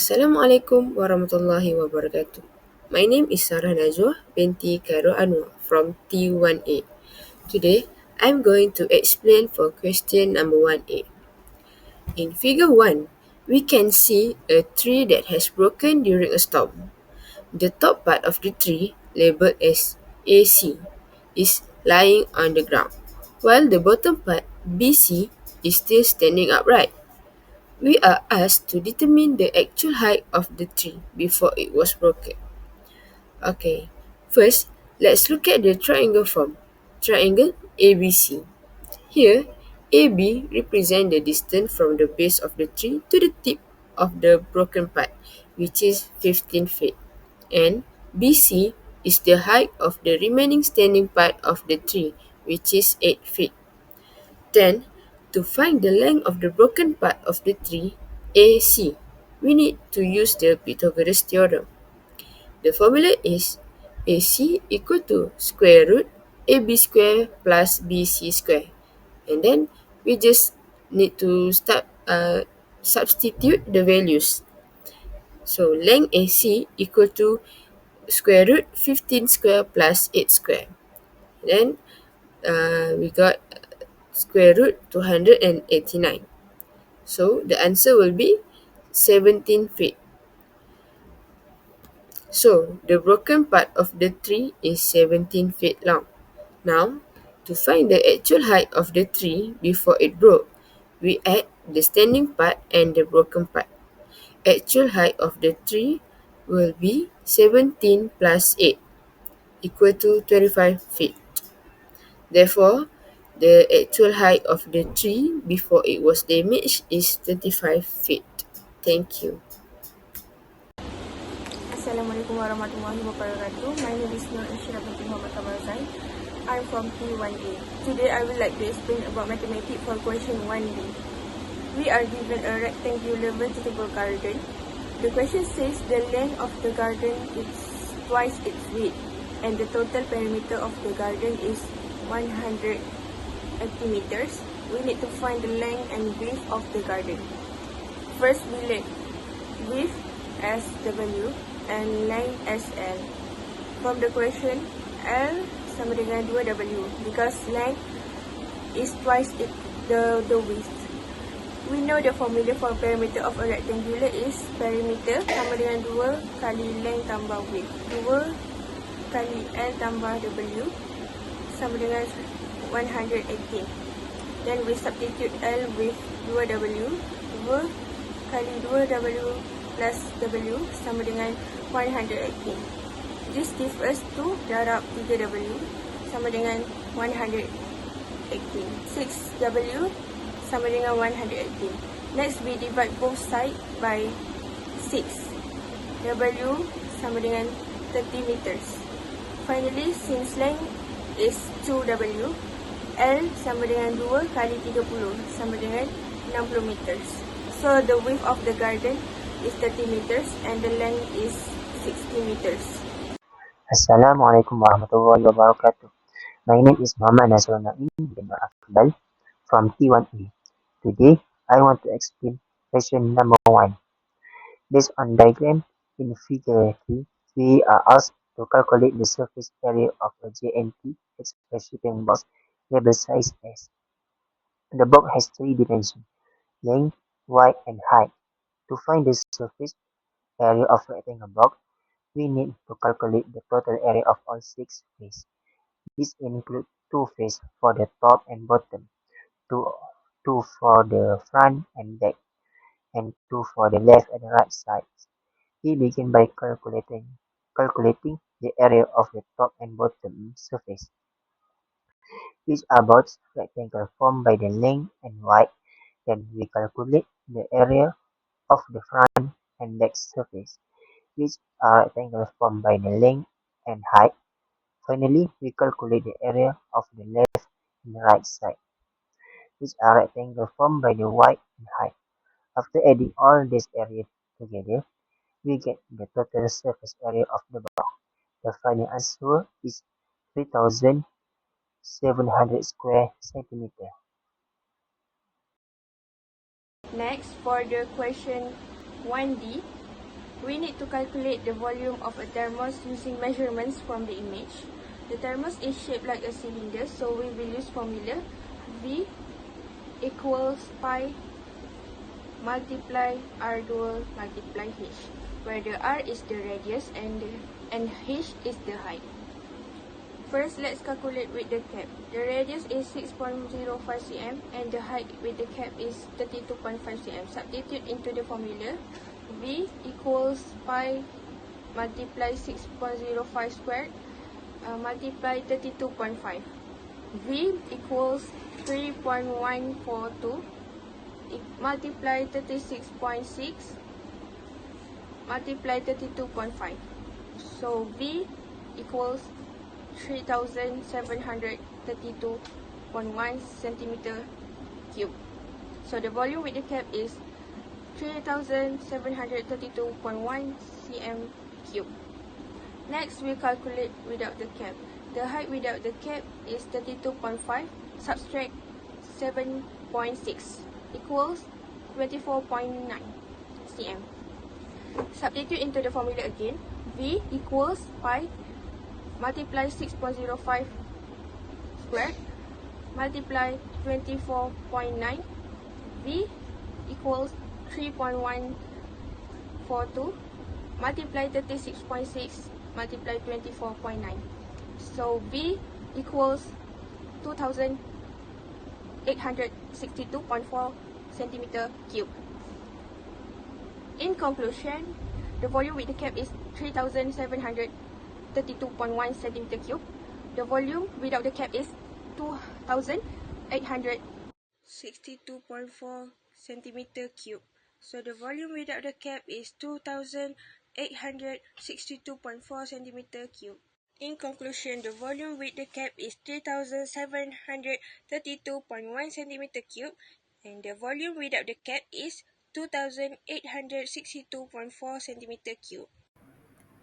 Assalamualaikum warahmatullahi wabarakatuh. My name is Sarah Najwa binti Khairul Anwar from T1A. Today, I'm going to explain for question number 1A. In figure 1, we can see a tree that has broken during a storm. The top part of the tree, labeled as AC, is lying on the ground, while the bottom part, BC, is still standing upright. We are asked to determine the actual height of the tree before it was broken. Okay, first, let's look at the triangle form. Triangle ABC. Here, AB represents the distance from the base of the tree to the tip of the broken part, which is 15 feet. And BC is the height of the remaining standing part of the tree, which is 8 feet. Then, to find the length of the broken part of the tree, AC, we need to use the Pythagoras theorem. The formula is AC equal to square root AB square plus BC square. And then we just need to substitute the values. So length AC equal to square root 15 square plus 8 square. Then we got square root 289. So the answer will be 17 feet. So the broken part of the tree is 17 feet long. Now, to find the actual height of the tree before it broke, we add the standing part and the broken part. Actual height of the tree will be 17 plus 8 equal to 25 feet. Therefore, the actual height of the tree before it was damaged is 25 feet. Thank you. Assalamualaikum warahmatullahi wabarakatuh. My name is Nur Insyirah binti Muhammad Kamarzai. I'm from T1A. Today I would like to explain about mathematics for question 1B. We are given a rectangular vegetable garden. The question says the length of the garden is twice its width and the total perimeter of the garden is 180 meters. We need to find the length and width of the garden. First, we let width as W and length as L. From the question, L sama dengan 2W because length is twice the width. We know the formula for perimeter of a rectangular is perimeter sama dengan 2 kali length tambah width. 2 kali L tambah W sama dengan 118. Then we substitute L with 2W. 2 kali 2W plus W sama dengan 118. This gives us 2 darab 3W sama dengan 118. 6W sama dengan 118. Next, we divide both sides by 6. W sama dengan 30 meters. Finally, since length is 2W, L sama dengan 2 kali 30 sama dengan 60 meters. So, the width of the garden is 30 meters and the length is 60 meters. Assalamualaikum warahmatullahi wabarakatuh. My name is Muhammad Nasrul Naim bin Akbal from T1A. Today, I want to explain question number 1. Based on diagram in figure 3, we are asked to calculate the surface area of a JNT express shipping box labeled size S. The box has 3 dimensions, length, width, and height. To find the surface area of a rectangle box, we need to calculate the total area of all 6 faces. This includes 2 faces for the top and bottom, 2 for the front and back, and 2 for the left and right sides. We begin by calculating the area of the top and bottom surface, which are both rectangle formed by the length and width. Then we calculate the area of the front and back surface, which are rectangles formed by the length and height. Finally, we calculate the area of the left and right side, which are rectangles formed by the width and height. After adding all these areas together, we get the total surface area of the box. The final answer is 3,700 square centimeters. Next, for the question 1D, We need to calculate the volume of a thermos using measurements from the image. The thermos is shaped like a cylinder, so we will use formula V equals pi multiply R dual multiply H, where the R is the radius and H is the height. First, let's calculate with the cap. The radius is 6.05 cm and the height with the cap is 32.5 cm. Substitute into the formula V equals pi multiply 6.05 squared multiply 32.5. V equals 3.142 multiply 36.6 multiply 32.5. So V equals 3732.1 centimeter cube. So the volume with the cap is 3732.1 cm cube. Next, we calculate without the cap. The height without the cap is 32.5. Subtract 7.6 equals 24.9 cm. Substitute into the formula again. V equals pi multiply 6.05 squared multiply 24.9. V equals 3.142 multiply 36.6 multiply 24.9. So V equals 2862.4 centimeter cube. In conclusion, the volume with the cap is 3732.1 centimeter cube. The volume without the cap is 2862.4 centimeter cube. So the volume without the cap is 2862.4 centimeter cube. In conclusion, the volume with the cap is 3732.1 centimeter cube and the volume without the cap is 2862.4 centimeter cube.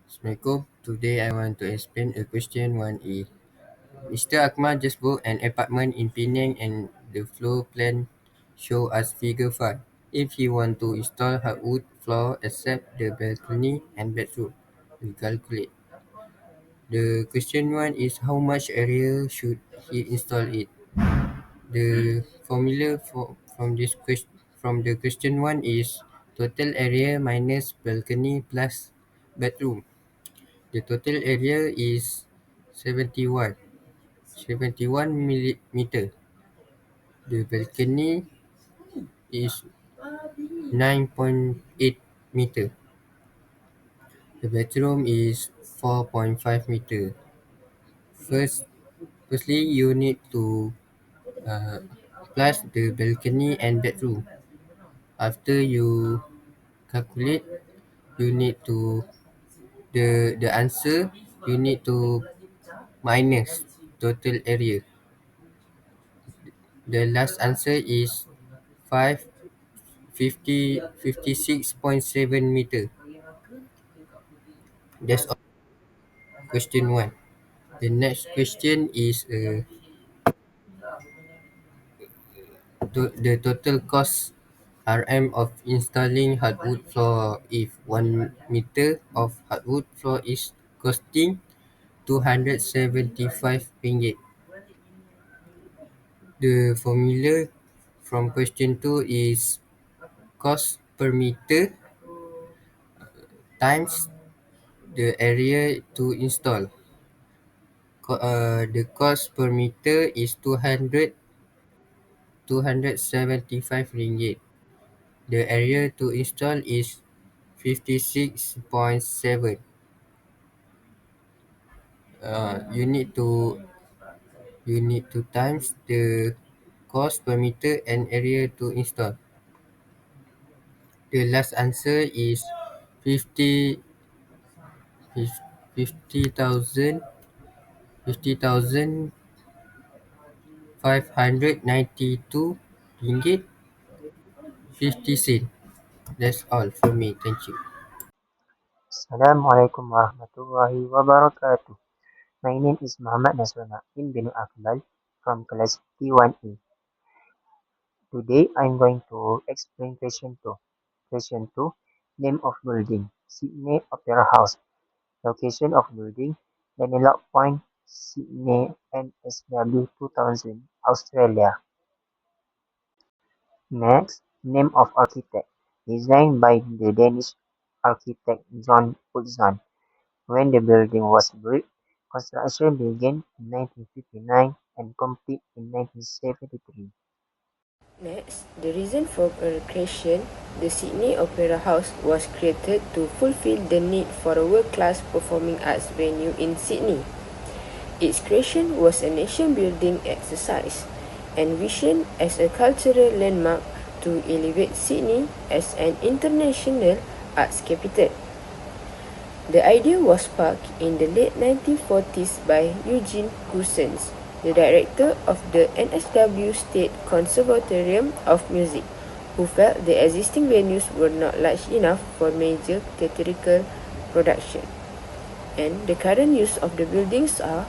Assalamualaikum. Today I want to explain a question 1A. Mr. Akmal just booked an apartment in Penang and the floor plan show us figure 5. If he want to install hardwood floor except the balcony and bedroom, we calculate. The question 1 is how much area should he install it? The formula from the question 1 is total area minus balcony plus bedroom. The total area is 71 millimeter. The balcony is 9.8 meter. The bedroom is 4.5 meter. Firstly, you need to uh, plus the balcony and bedroom. After you calculate, you need to the answer you need to minus total area. The last answer is 56.7 meter. That's all. Question 1. The next question is the total cost RM of installing hardwood floor. If 1 meter of hardwood floor is costing 275 ringgit. The formula from question 2 is cost per meter times the area to install. The cost per meter is 275 ringgit. The area to install is 56.7. You need to times the cost per meter and area to install. The last answer is 50 50,000 592 ringgit 50 cent. That's all from me. Thank you. Assalamualaikum warahmatullahi wabarakatuh. My name is Muhammad Nasrullah bin Akmal from class T1A. Today I'm going to explain question 2. Question 2. Name of building. Sydney Opera House. Location of building: Danelok Point, Sydney, NSW 2000, Australia. Next, name of architect. Designed by the Danish architect John Utzon. When the building was built, construction began in 1959 and completed in 1973. Next, the reason for the creation, the Sydney Opera House was created to fulfill the need for a world-class performing arts venue in Sydney. Its creation was a nation-building exercise, envisioned as a cultural landmark to elevate Sydney as an international arts capital. The idea was sparked in the late 1940s by Eugene Goossens, the director of the NSW State Conservatorium of Music, who felt the existing venues were not large enough for major theatrical production. And the current use of the buildings are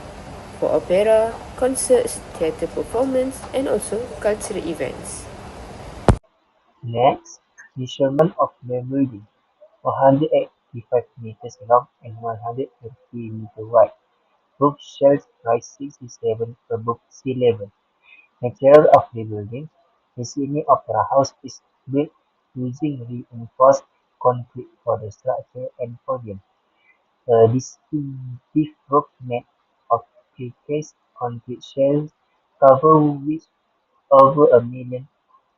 for opera, concerts, theatre performance, and also cultural events. Next, measurement of the building: 185 meters long and 130 meters wide. Roof shelves rise 67 above sea level. Material of the building: the Sydney Opera House is built using reinforced concrete for the structure and podium. A distinctive roof made of precast concrete shells covered with over a million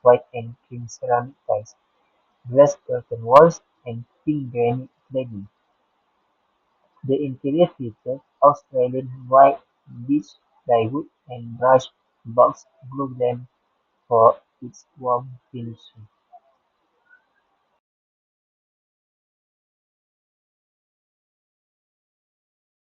white and cream ceramic tiles, glass curtain walls, and pink granite cladding. The interior features Australian white beech plywood and brushed box glue glam for its warm finish.